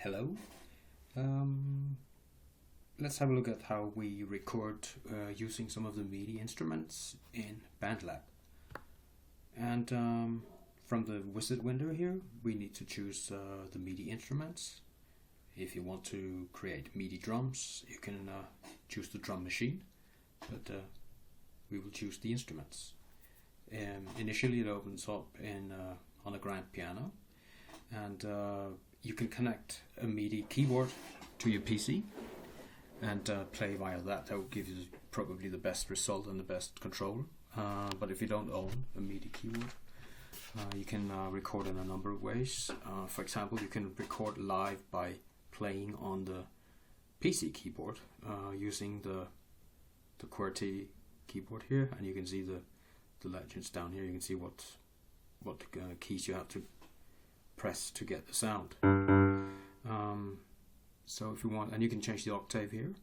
Hello. Um, let's have a look at how we record using some of the MIDI instruments in BandLab. And from the wizard window here, we need to choose the MIDI instruments. If you want to create MIDI drums, you can choose the drum machine, but we will choose the instruments. Initially, it opens up on a grand piano, and you can connect a MIDI keyboard to your PC and play via that. That will give you probably the best result and the best control. But if you don't own a MIDI keyboard, you can record in a number of ways. For example, you can record live by playing on the PC keyboard using the QWERTY keyboard here, and you can see the legends down here. You can see what keys you have to press to get the sound. So if you want, and you can change the octave here.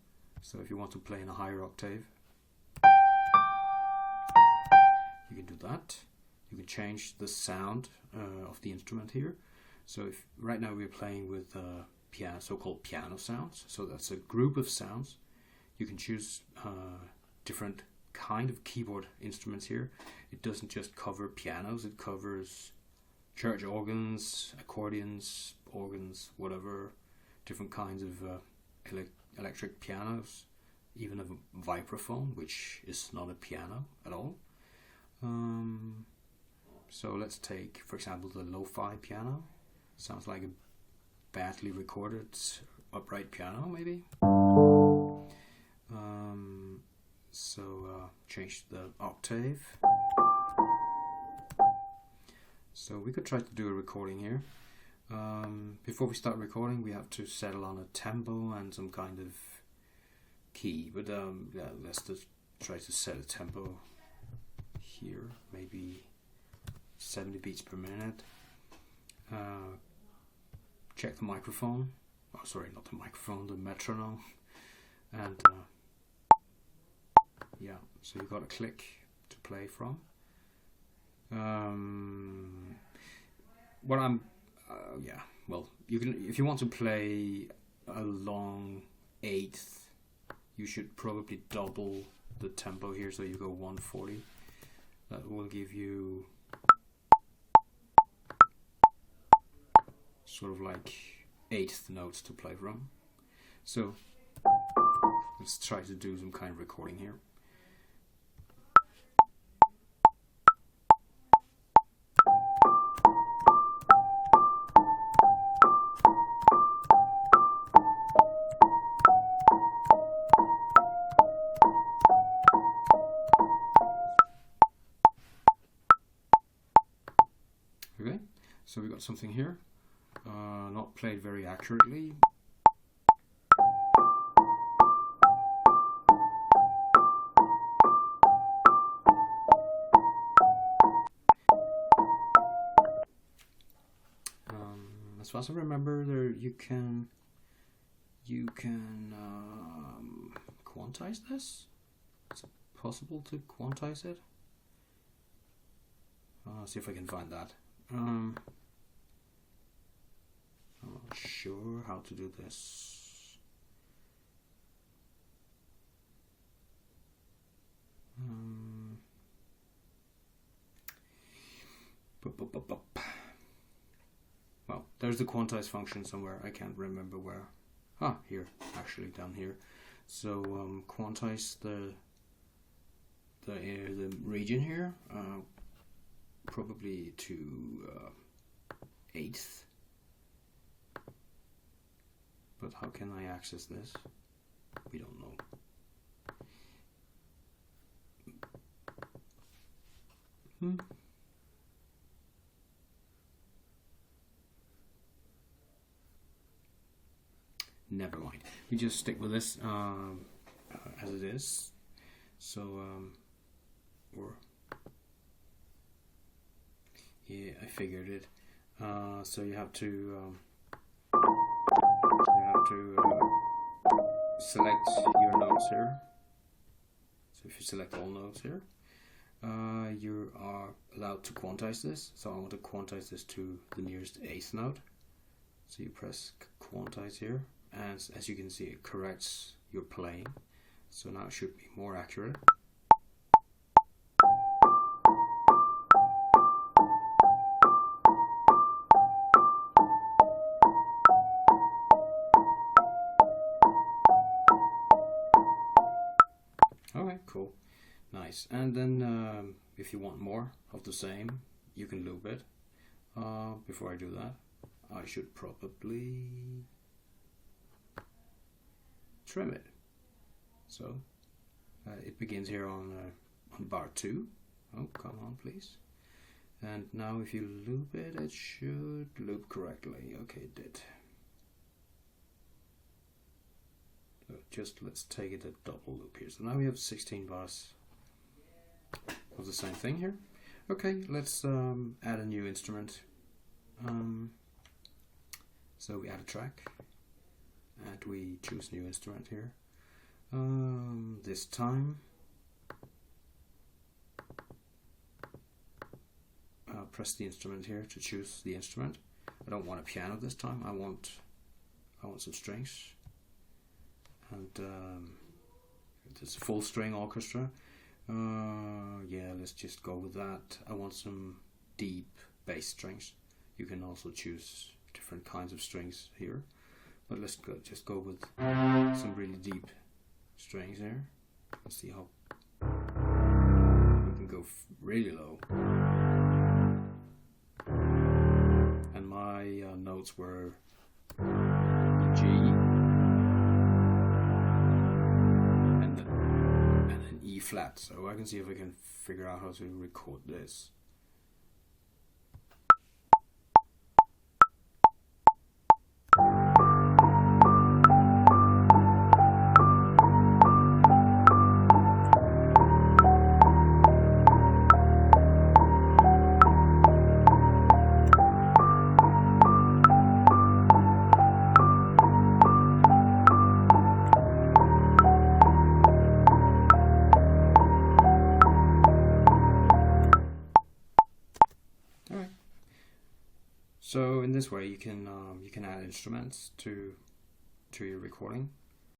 So if you want to play in a higher octave, you can do that. You can change the sound of the instrument here. So if right now we're playing with piano, so-called piano sounds. So that's a group of sounds. You can choose different kind of keyboard instruments here. It doesn't just cover pianos, it covers church organs, accordions, organs, whatever, different kinds of electric pianos, even a vibraphone, which is not a piano at all. So let's take, for example, the lo-fi piano. Sounds like a badly recorded upright piano, maybe. So change the octave. So we could try to do a recording here. Before we start recording, we have to settle on a tempo and some kind of key. But yeah, let's just try to set a tempo here, maybe 70 beats per minute. Check the microphone. Oh, sorry, not the microphone, the metronome. And yeah, so you got a click to play from. Well, you can, if you want to play a long eighth, you should probably double the tempo here, so you go 140. That will give you sort of like eighth notes to play from. So let's try to do some kind of recording here. Okay, so we got something here, not played very accurately. As far as I remember, there you can quantize this. Is it possible to quantize it? See if I can find that. I'm not sure how to do this. Well, there's the quantize function somewhere. I can't remember where. Here, actually down here. So quantize the region here. Probably to eighth. But how can I access this? We don't know. Never mind. We just stick with this as it is. So, yeah, I figured it. So you have to select your notes here. So if you select all notes here, you are allowed to quantize this. So I want to quantize this to the nearest eighth note. So you press quantize here, and as you can see, it corrects your playing, so now it should be more accurate. Alright, cool. Nice. And then if you want more of the same, you can loop it. Before I do that, I should probably trim it. So it begins here on bar 2. Oh, come on, please. And now if you loop it, it should loop correctly. Okay, it did. So just let's take it a double loop here. So now we have 16 bars of the same thing here. Okay, let's add a new instrument. So we add a track and we choose new instrument here. This time press the instrument here to choose the instrument. I don't want a piano this time. I want some strings, and it's a full string orchestra. Yeah, let's just go with that. I want some deep bass strings. You can also choose different kinds of strings here, but let's just go with some really deep strings here. Let's see how we can go really low. And my notes were G and then E flat. So I can see if I can figure out how to record this. So in this way, you can add instruments to your recording.